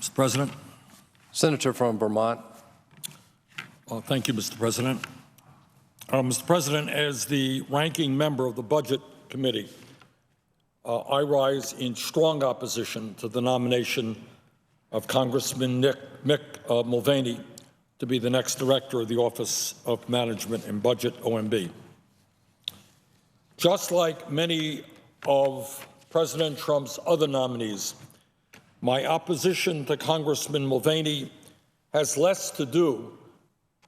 Mr. President. Senator from Vermont. Thank you, Mr. President. Mr. President, as the ranking member of the Budget Committee, I rise in strong opposition to the nomination of Congressman Mick Mulvaney to be the next director of the Office of Management and Budget, OMB. Just like many of President Trump's other nominees, my opposition to Congressman Mulvaney has less to do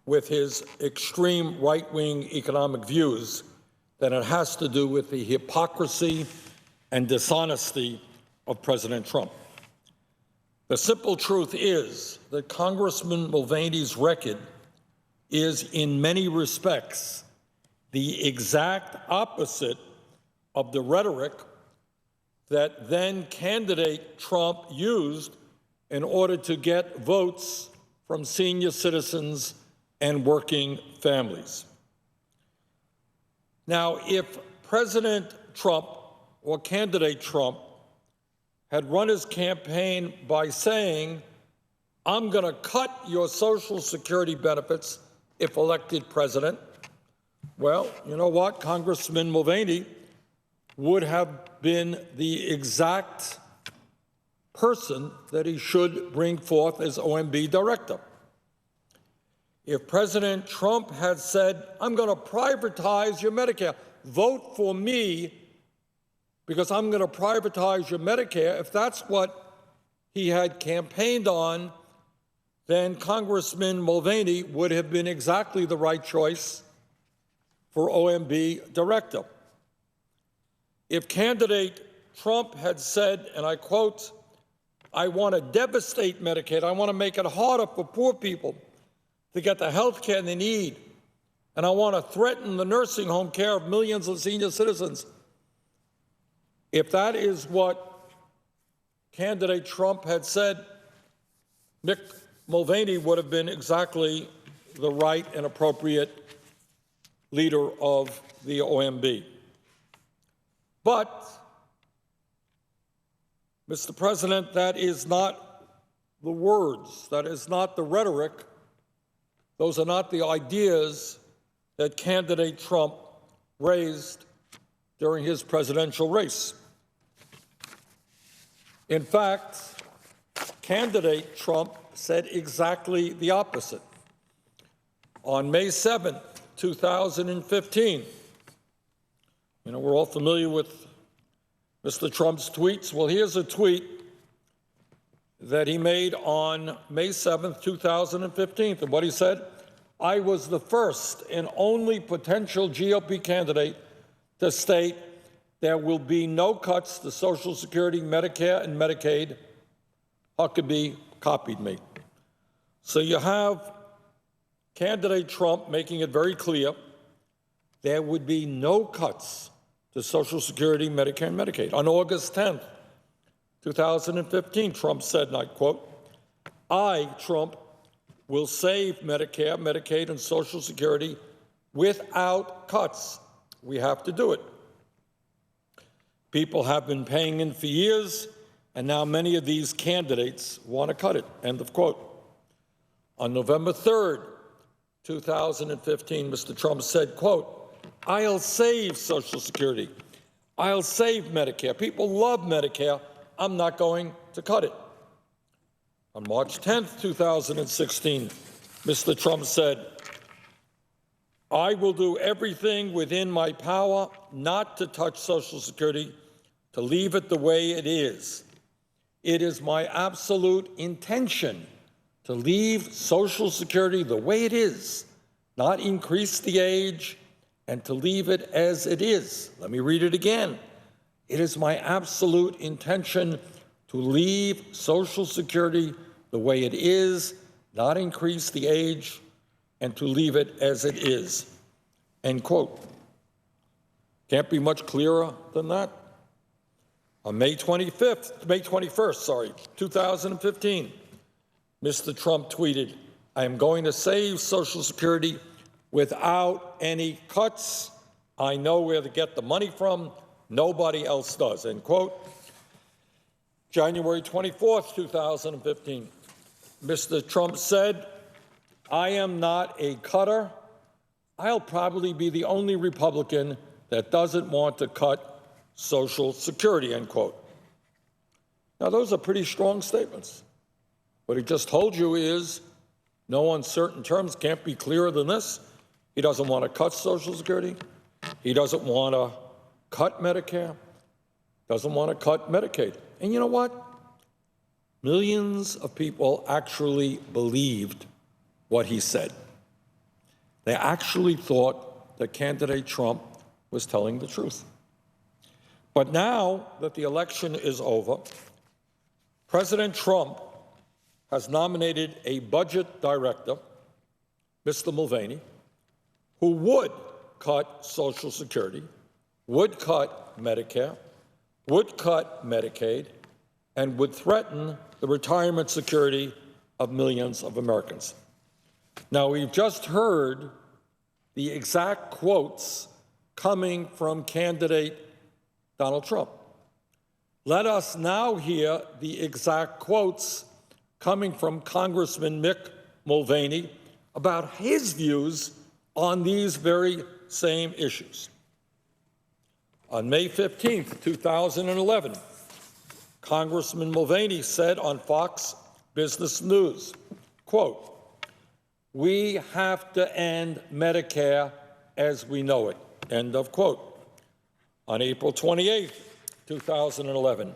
with his extreme right-wing economic views than it has to do with the hypocrisy and dishonesty of President Trump. The simple truth is that Congressman Mulvaney's record is, in many respects, the exact opposite of the rhetoric that then-candidate Trump used in order to get votes from senior citizens and working families. Now, if President Trump or candidate Trump had run his campaign by saying, "I'm going to cut your Social Security benefits if elected president," well, you know what? Congressman Mulvaney would have been the exact person that he should bring forth as OMB director. If President Trump had said, "I'm going to privatize your Medicare, vote for me because I'm going to privatize your Medicare," if that's what he had campaigned on, then Congressman Mulvaney would have been exactly the right choice for OMB director. If candidate Trump had said, and I quote, "I want to devastate Medicaid, I want to make it harder for poor people to get the health care they need, and I want to threaten the nursing home care of millions of senior citizens," if that is what candidate Trump had said, Mick Mulvaney would have been exactly the right and appropriate leader of the OMB. But, Mr. President, that is not the words, that is not the rhetoric, those are not the ideas that candidate Trump raised during his presidential race. In fact, candidate Trump said exactly the opposite. On May 7, 2015, we're all familiar with Mr. Trump's tweets. Well, here's a tweet that he made on May 7, 2015, and what he said: "I was the first and only potential GOP candidate to state there will be no cuts to Social Security, Medicare, and Medicaid." Huckabee copied me. So you have candidate Trump making it very clear there would be no cuts to Social Security, Medicare, and Medicaid. On August 10, 2015, Trump said, and I quote, "I, Trump, will save Medicare, Medicaid, and Social Security without cuts. We have to do it. People have been paying in for years, and now many of these candidates want to cut it," end of quote. On November 3, 2015, Mr. Trump said, quote, "I'll save Social Security. I'll save Medicare. People love Medicare. I'm not going to cut it." On March 10, 2016, Mr. Trump said, "I will do everything within my power not to touch Social Security, to leave it the way it is. It is my absolute intention to leave Social Security the way it is, not increase the age, and to leave it as it is." Let me read it again. "It is my absolute intention to leave Social Security the way it is, not increase the age, and to leave it as it is," end quote. Can't be much clearer than that. On May 21st, 2015, Mr. Trump tweeted, "I am going to save Social Security without any cuts. I know where to get the money from. Nobody else does," end quote. January 24th, 2015, Mr. Trump said, "I am not a cutter. I'll probably be the only Republican that doesn't want to cut Social Security," end quote. Now, those are pretty strong statements. What he just told you is no uncertain terms can't be clearer than this. He doesn't want to cut Social Security. He doesn't want to cut Medicare. Doesn't want to cut Medicaid. And you know what? Millions of people actually believed what he said. They actually thought that candidate Trump was telling the truth. But now that the election is over, President Trump has nominated a budget director, Mr. Mulvaney, who would cut Social Security, would cut Medicare, would cut Medicaid, and would threaten the retirement security of millions of Americans. Now, we've just heard the exact quotes coming from candidate Donald Trump. Let us now hear the exact quotes coming from Congressman Mick Mulvaney about his views on these very same issues. On May 15th, 2011, Congressman Mulvaney said on Fox Business News, quote, "We have to end Medicare as we know it," end of quote. On April 28th, 2011,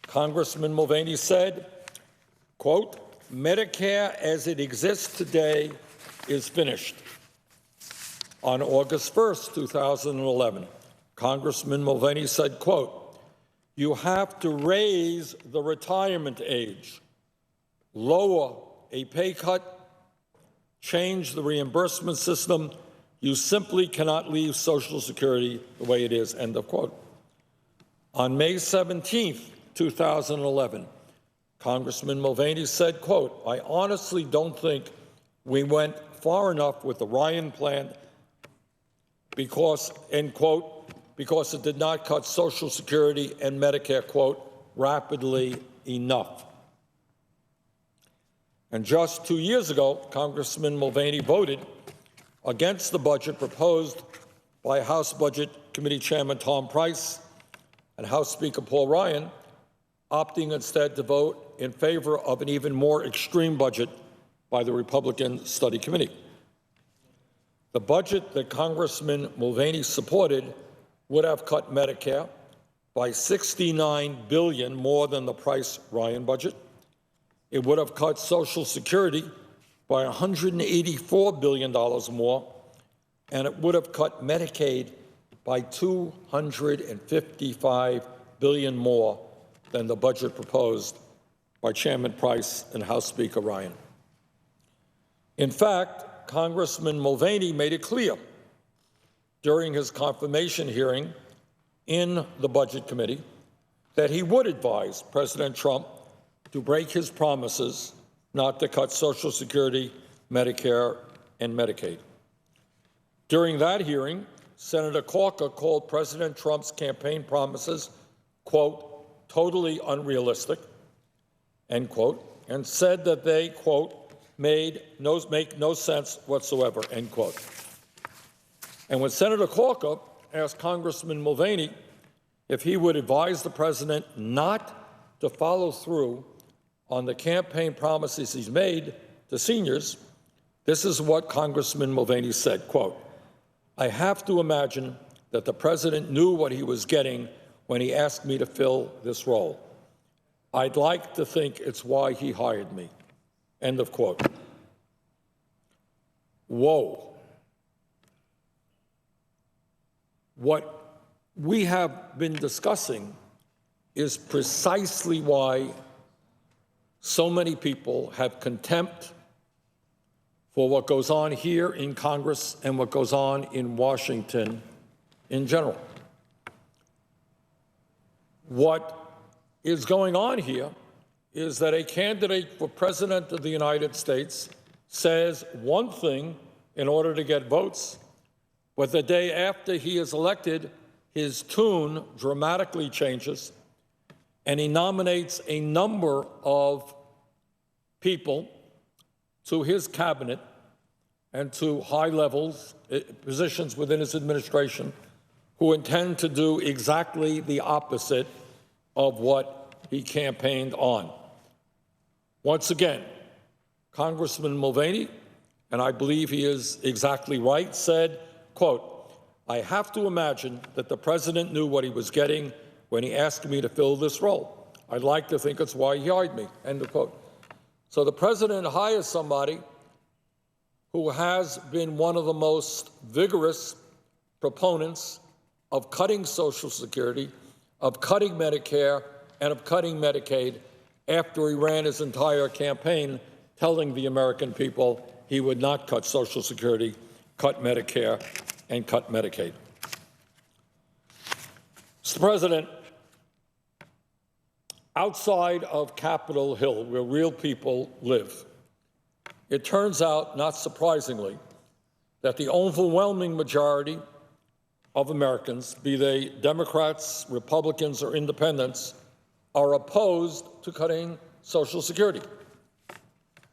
Congressman Mulvaney said, quote, "Medicare as it exists today is finished." On August 1st, 2011, Congressman Mulvaney said, quote, "You have to raise the retirement age, lower a pay cut, change the reimbursement system. You simply cannot leave Social Security the way it is," end of quote. On May 17th, 2011, Congressman Mulvaney said, quote, "I honestly don't think we went far enough with the Ryan plan because," end quote, "because it did not cut Social Security and Medicare," quote, "rapidly enough." And just 2 years ago, Congressman Mulvaney voted against the budget proposed by House Budget Committee Chairman Tom Price and House Speaker Paul Ryan, opting instead to vote in favor of an even more extreme budget by the Republican Study Committee. The budget that Congressman Mulvaney supported would have cut Medicare by $69 billion more than the Price-Ryan budget. It would have cut Social Security by $184 billion more, and it would have cut Medicaid by $255 billion more than the budget proposed by Chairman Price and House Speaker Ryan. In fact, Congressman Mulvaney made it clear during his confirmation hearing in the Budget Committee that he would advise President Trump to break his promises not to cut Social Security, Medicare, and Medicaid. During that hearing, Senator Corker called President Trump's campaign promises, quote, "totally unrealistic," end quote, and said that they, quote, make no sense whatsoever, end quote. And when Senator Corker asked Congressman Mulvaney if he would advise the president not to follow through on the campaign promises he's made to seniors, this is what Congressman Mulvaney said, quote, "I have to imagine that the president knew what he was getting when he asked me to fill this role. I'd like to think it's why he hired me," end of quote. Whoa. What we have been discussing is precisely why so many people have contempt for what goes on here in Congress and what goes on in Washington in general. What is going on here is that a candidate for President of the United States says one thing in order to get votes, but the day after he is elected, his tune dramatically changes, and he nominates a number of people to his cabinet and to high levels, positions within his administration, who intend to do exactly the opposite of what he campaigned on. Once again, Congressman Mulvaney, and I believe he is exactly right, said, quote, "I have to imagine that the president knew what he was getting when he asked me to fill this role. I'd like to think it's why he hired me," end of quote. So the president hires somebody who has been one of the most vigorous proponents of cutting Social Security, of cutting Medicare, and of cutting Medicaid after he ran his entire campaign telling the American people he would not cut Social Security, cut Medicare, and cut Medicaid. Mr. President, outside of Capitol Hill, where real people live, it turns out, not surprisingly, that the overwhelming majority of Americans, be they Democrats, Republicans, or independents, are opposed to cutting Social Security.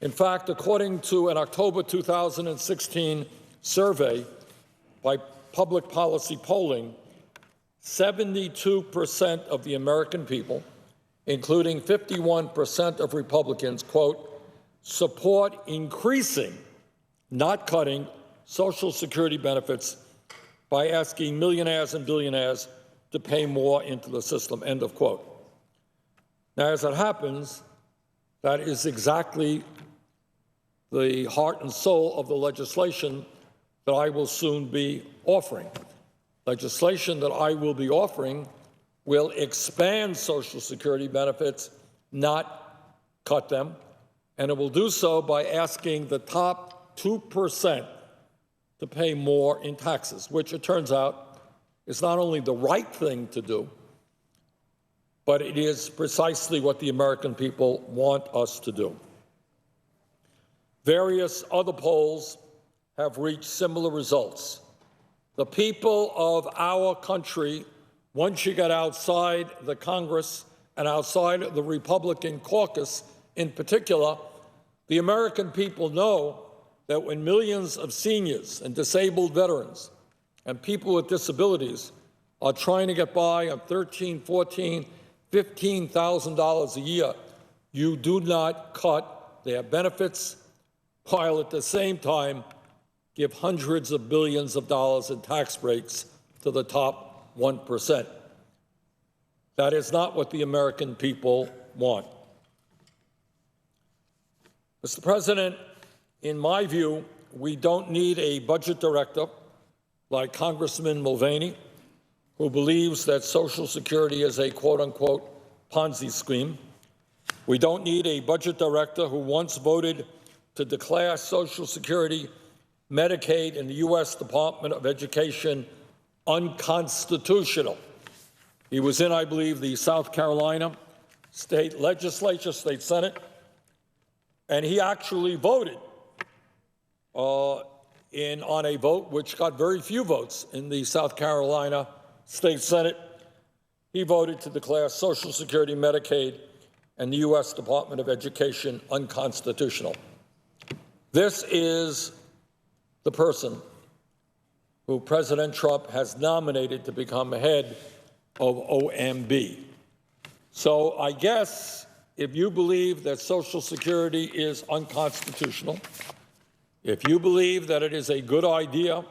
In fact, according to an October 2016 survey by Public Policy Polling, 72% of the American people, including 51% of Republicans, quote, support increasing, not cutting, Social Security benefits by asking millionaires and billionaires to pay more into the system, end of quote. Now, as it happens, that is exactly the heart and soul of the legislation that I will soon be offering. Legislation that I will be offering will expand Social Security benefits, not cut them, and it will do so by asking the top 2% to pay more in taxes, which it turns out is not only the right thing to do, but it is precisely what the American people want us to do. Various other polls have reached similar results. The people of our country, once you get outside the Congress and outside the Republican caucus in particular, the American people know that when millions of seniors and disabled veterans and people with disabilities are trying to get by on $13,000, $14,000, $15,000 a year, you do not cut their benefits, while at the same time give hundreds of billions of dollars in tax breaks to the top 1%. That is not what the American people want. Mr. President, in my view, we don't need a budget director like Congressman Mulvaney, who believes that Social Security is a quote-unquote Ponzi scheme. We don't need a budget director who once voted to declare Social Security, Medicaid, and the U.S. Department of Education unconstitutional. He was in, I believe, the South Carolina state legislature, state senate, and he actually voted on a vote which got very few votes in the South Carolina state senate. He voted to declare Social Security, Medicaid, and the U.S. Department of Education unconstitutional. This is the person who President Trump has nominated to become head of OMB. So I guess if you believe that Social Security is unconstitutional, if you believe that it is a good idea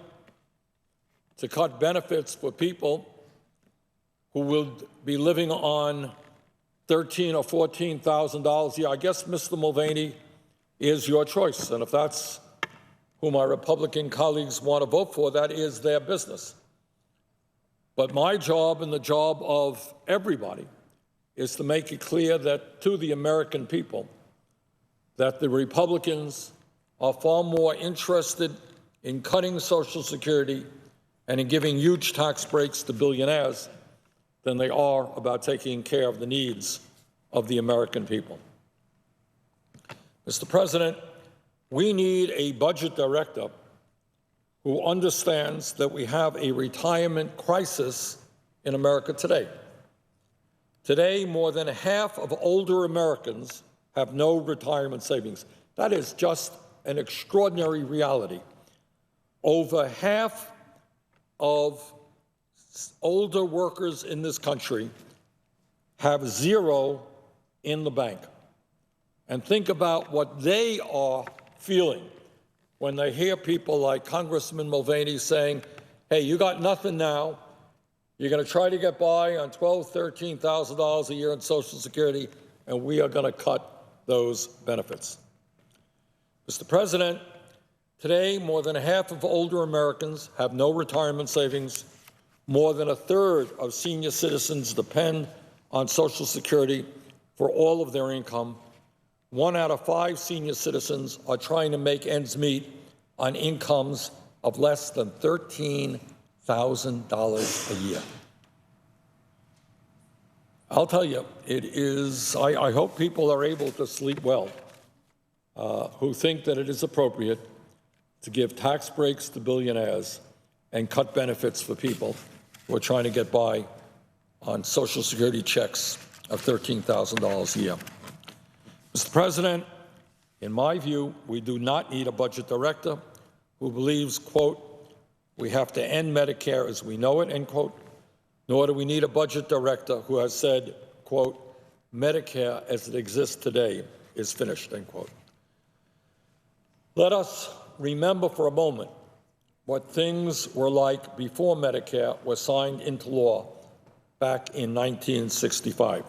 to cut benefits for people who will be living on $13,000 or $14,000 a year, I guess Mr. Mulvaney is your choice. And if that's who my Republican colleagues want to vote for, that is their business. But my job and the job of everybody is to make it clear that to the American people that the Republicans are far more interested in cutting Social Security and in giving huge tax breaks to billionaires than they are about taking care of the needs of the American people. Mr. President, we need a budget director who understands that we have a retirement crisis in America today. Today, more than half of older Americans have no retirement savings. That is just an extraordinary reality. Over half of older workers in this country have zero in the bank. And think about what they are feeling when they hear people like Congressman Mulvaney saying, hey, you got nothing now. You're going to try to get by on $12,000, $13,000 a year in Social Security, and we are going to cut those benefits. Mr. President, today more than half of older Americans have no retirement savings. More than a third of senior citizens depend on Social Security for all of their income. 1 out of 5 senior citizens are trying to make ends meet on incomes of less than $13,000 a year. I'll tell you, it is, I hope people are able to sleep well who think that it is appropriate to give tax breaks to billionaires and cut benefits for people who are trying to get by on Social Security checks of $13,000 a year. Mr. President, in my view, we do not need a budget director who believes, quote, we have to end Medicare as we know it, end quote, nor do we need a budget director who has said, quote, Medicare as it exists today is finished, end quote. Let us remember for a moment what things were like before Medicare was signed into law back in 1965.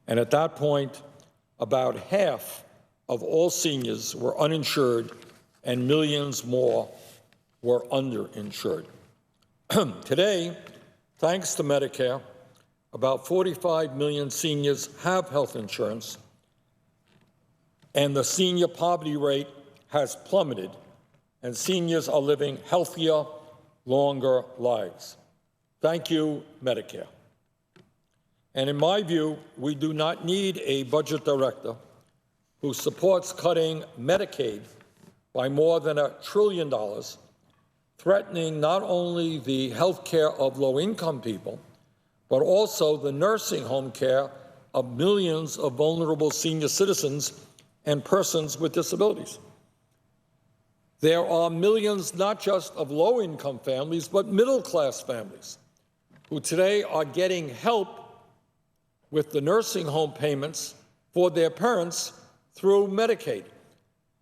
And at that point, about half of all seniors were uninsured and millions more were underinsured. Today, thanks to Medicare, about 45 million seniors have health insurance, and the senior poverty rate has plummeted, and seniors are living healthier, longer lives. Thank you, Medicare. And in my view, we do not need a budget director who supports cutting Medicaid by more than $1 trillion, threatening not only the health care of low-income people, but also the nursing home care of millions of vulnerable senior citizens and persons with disabilities. There are millions not just of low-income families, but middle-class families who today are getting help with the nursing home payments for their parents through Medicaid.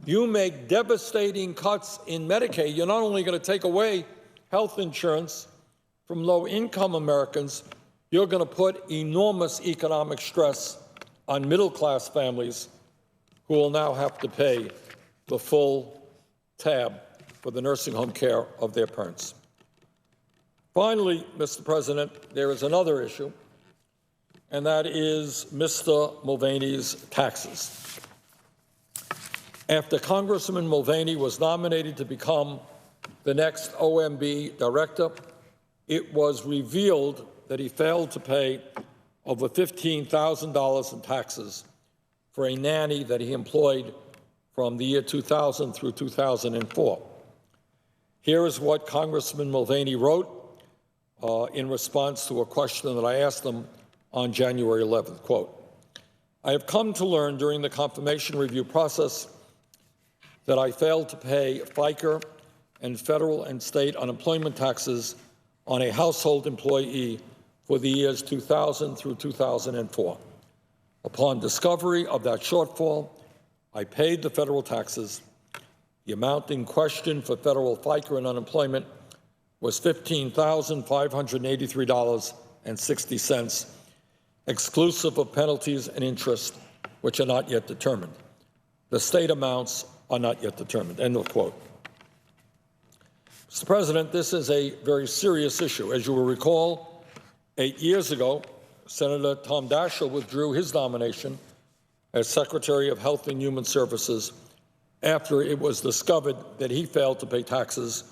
You make devastating cuts in Medicaid, you're not only going to take away health insurance from low-income Americans, you're going to put enormous economic stress on middle-class families who will now have to pay the full tab for the nursing home care of their parents. Finally, Mr. President, there is another issue, and that is Mr. Mulvaney's taxes. After Congressman Mulvaney was nominated to become the next OMB director, it was revealed that he failed to pay over $15,000 in taxes for a nanny that he employed from the year 2000 through 2004. Here is what Congressman Mulvaney wrote in response to a question that I asked him on January 11th, quote, I have come to learn during the confirmation review process that I failed to pay FICA and federal and state unemployment taxes on a household employee for the years 2000 through 2004. Upon discovery of that shortfall, I paid the federal taxes. The amount in question for federal FICA and unemployment was $15,583.60, exclusive of penalties and interest, which are not yet determined. The state amounts are not yet determined, end of quote. Mr. President, this is a very serious issue. As you will recall, 8 years ago, Senator Tom Daschle withdrew his nomination as Secretary of Health and Human Services after it was discovered that he failed to pay taxes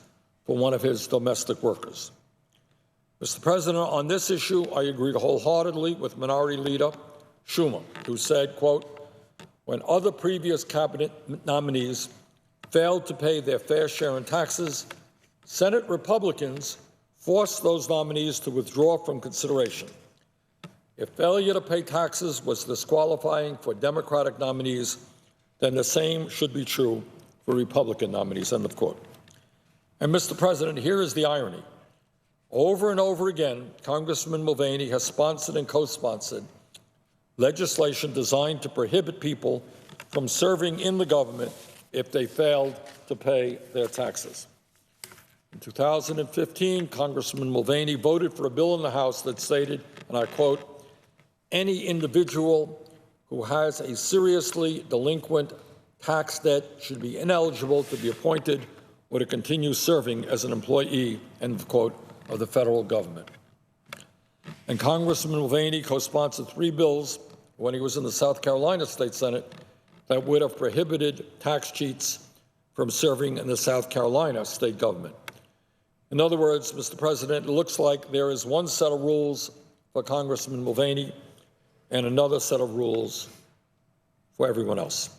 for one of his domestic workers. Mr. President, on this issue, I agree wholeheartedly with Minority Leader Schumer, who said, quote, when other previous cabinet nominees failed to pay their fair share in taxes, Senate Republicans forced those nominees to withdraw from consideration. If failure to pay taxes was disqualifying for Democratic nominees, then the same should be true for Republican nominees, end of quote. And Mr. President, here is the irony. Over and over again, Congressman Mulvaney has sponsored and co-sponsored legislation designed to prohibit people from serving in the government if they failed to pay their taxes. In 2015, Congressman Mulvaney voted for a bill in the House that stated, and I quote, "Any individual who has a seriously delinquent tax debt should be ineligible to be appointed or to continue serving as an employee," end of quote, of the federal government. And Congressman Mulvaney co-sponsored 3 bills when he was in the South Carolina State Senate that would have prohibited tax cheats from serving in the South Carolina state government. In other words, Mr. President, it looks like there is one set of rules for Congressman Mulvaney and another set of rules for everyone else.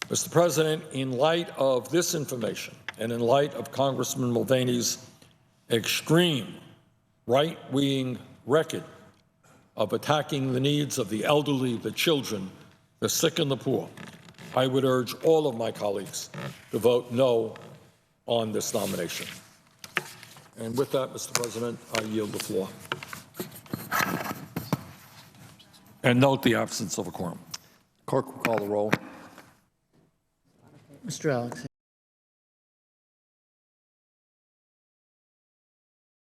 Mr. President, in light of this information and in light of Congressman Mulvaney's extreme right-wing record of attacking the needs of the elderly, the children, the sick, and the poor, I would urge all of my colleagues to vote no on this nomination. And with that, Mr. President, I yield the floor. And note the absence of a quorum. Clerk will call the roll. Mr. Alexander.